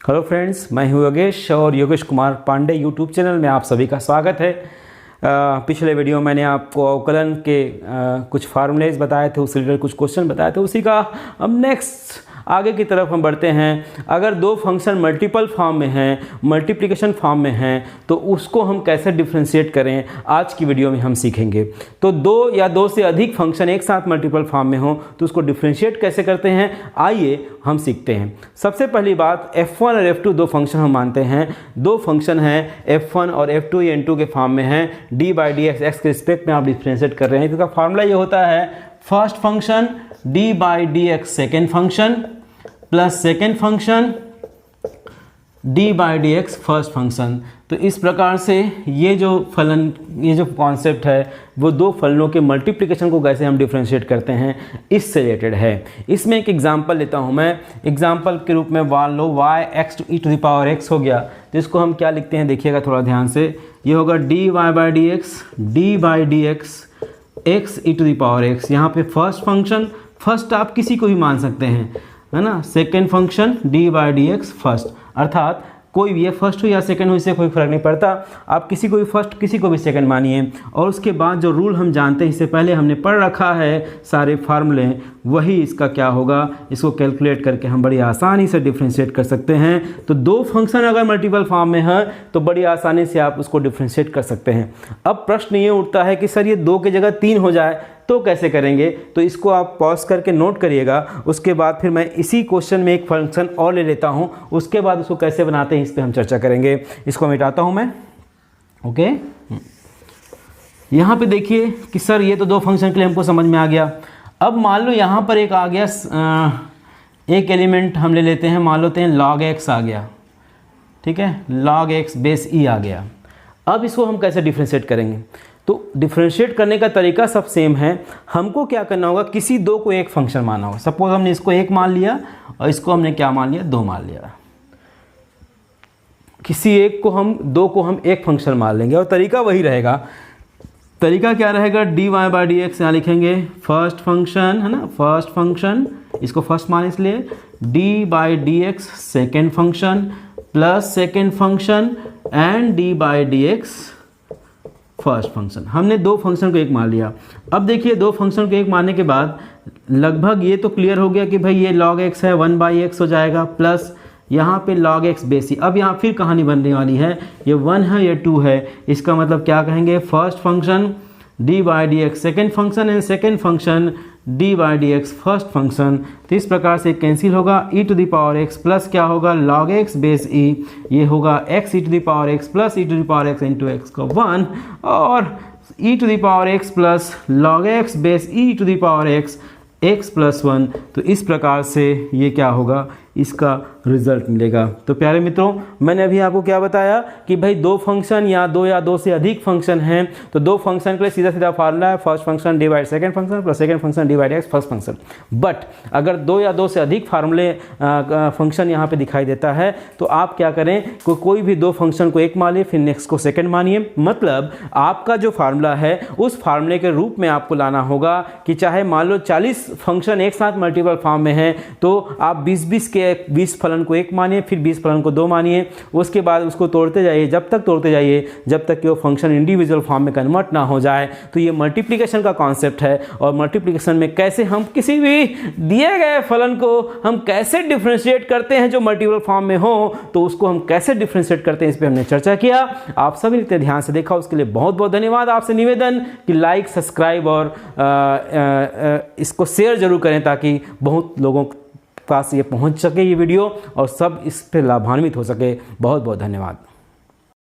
Hello friends, मैं हूं योगेश और योगेश कुमार पांडे यूट्यूब चैनल में आप सभी का स्वागत है। पिछले वीडियो मैंने आपको अवकलन के कुछ फार्मूलेज बताए थे, उससे रिलेटेड कुछ क्वेश्चन बताए थे। उसी का अब नेक्स्ट आगे की तरफ हम बढ़ते हैं। अगर दो फंक्शन मल्टीपल फॉर्म में हैं, मल्टीप्लिकेशन फॉर्म में हैं, तो उसको हम कैसे डिफ्रेंशिएट करें, आज की वीडियो में हम सीखेंगे। तो दो या दो से अधिक फंक्शन एक साथ मल्टीपल फॉर्म में हो तो उसको डिफ्रेंशिएट कैसे करते हैं, आइए हम सीखते हैं। सबसे पहली बात, f1 और f2 दो फंक्शन हम मानते हैं। दो फंक्शन हैं f1 और f2, ये n2 के फॉर्म में हैं। D by D x, x के रिस्पेक्ट में आप डिफ्रेंशिएट कर रहे हैं। इसका फार्मूला ये होता है, first function D by D X second function plus second function D by D X first function. तो इस प्रकार से ये जो कॉन्सेप्ट है वो दो फलनों के मल्टीप्लिकेशन को कैसे हम डिफ्रेंशिएट करते हैं, इससे रिलेटेड है। इसमें एक एग्जांपल लेता हूं मैं। एग्जांपल के रूप में मान लो y x e to the power x हो गया, तो इसको हम क्या लिखते हैं, देखिएगा थोड़ा ध्यान से। ये होगा D Y by D X x e to the power x। यहाँ पे फर्स्ट फंक्शन, फर्स्ट आप किसी को भी मान सकते हैं, है ना। Second function D by D X first, अर्थात कोई भी, ये फर्स्ट हो या सेकंड हो, इससे कोई फर्क नहीं पड़ता। आप किसी को भी फर्स्ट, किसी को भी सेकंड मानिए। और उसके बाद जो रूल हम जानते हैं, इससे पहले हमने पढ़ रखा है सारे फार्मूले, वही इसका क्या होगा, इसको कैलकुलेट करके हम बड़ी आसानी से डिफ्रेंशिएट कर सकते हैं। तो दो फंक्शन अगर मल्टीपल फॉर्म में है तो बड़ी आसानी से आप उसको डिफ्रेंशिएट कर सकते हैं। अब प्रश्न ये उठता है कि सर ये दो की जगह तीन हो जाए तो कैसे करेंगे। तो इसको आप पॉज करके नोट करिएगा। उसके बाद फिर मैं इसी क्वेश्चन में एक फंक्शन और ले लेता हूं, उसके बाद उसको कैसे बनाते हैं इस पर हम चर्चा करेंगे। इसको मिटाता हूं मैं, ओके। यहां पे देखिए कि सर ये तो दो फंक्शन के लिए हमको समझ में आ गया। अब मान लो यहां पर एक आ गया, एक एलिमेंट हम ले लेते हैं, मान लेते हैं log x आ गया, ठीक है, log x बेस e आ गया। अब इसको हम कैसे डिफ्रेंशिएट करेंगे। तो डिफ्रेंशिएट करने का तरीका सब सेम है। हमको क्या करना होगा, किसी दो को एक फंक्शन माना होगा। सपोज हमने इसको एक मान लिया और इसको हमने क्या मान लिया, दो मान लिया। किसी एक को हम, दो को हम एक फंक्शन मान लेंगे और तरीका वही रहेगा। तरीका क्या रहेगा, D Y by D X यहाँ लिखेंगे, फर्स्ट फंक्शन है ना, फर्स्ट फंक्शन, इसको फर्स्ट मान इसलिए, D by D X second function plus second function and D by D X first function. हमने दो फंक्शन को एक मान लिया। अब देखिए दो फंक्शन को एक मानने के बाद लगभग ये तो क्लियर हो गया कि भाई ये log x है, 1/x हो जाएगा, प्लस यहाँ पे log x बेस ई। अब यहाँ फिर कहानी बनने वाली है, ये 1 है, ये 2 है। इसका मतलब क्या कहेंगे, first function D by D X second function and second function D by D X first function. तो इस प्रकार से कैंसिल होगा, e to the power x plus क्या होगा, log x बेस e। ये होगा x e to the power x plus e to the power x into x को 1, और e to the power x plus log x base e to the power x plus 1। तो इस प्रकार से ये क्या होगा, इसका रिजल्ट मिलेगा। तो प्यारे मित्रों, मैंने अभी आपको क्या बताया कि भाई दो फंक्शन या दो से अधिक फंक्शन हैं, तो दो फंक्शन के लिए सीधा सीधा फार्मूला है, first function divide second function plus second function divide x first function. But अगर दो या दो से अधिक फार्मूले फंक्शन यहाँ पे दिखाई देता है तो आप क्या करें, कोई भी दो फंक्शन को एक मानिए, फिर नेक्स्ट को सेकेंड मानिए। मतलब आपका जो फार्मूला है उस फार्मूले के रूप में आपको लाना होगा कि चाहे मान लो 40 फंक्शन एक साथ मल्टीपल फॉर्म में है तो आप 20 फलन को एक मानिए, फिर 20 फलन को दो मानिए। उसके बाद उसको तोड़ते जाइए, जब तक तोड़ते जाइए जब तक कि वो फंक्शन इंडिविजुअल फॉर्म में कन्वर्ट ना हो जाए। तो ये मल्टीप्लिकेशन का कॉन्सेप्ट है। और मल्टीप्लिकेशन में कैसे हम किसी भी दिए गए फलन को हम कैसे डिफ्रेंशिएट करते हैं जो मल्टीपल फॉर्म में हो, तो उसको हम कैसे डिफ्रेंशिएट करते हैं इस पर हमने चर्चा किया। आप सभी इतने ध्यान से देखा, उसके लिए बहुत बहुत धन्यवाद। आपसे निवेदन कि लाइक, सब्सक्राइब और इसको शेयर जरूर करें ताकि बहुत लोगों पास ये पहुंच सके ये वीडियो और सब इस पे लाभान्वित हो सके। बहुत बहुत धन्यवाद।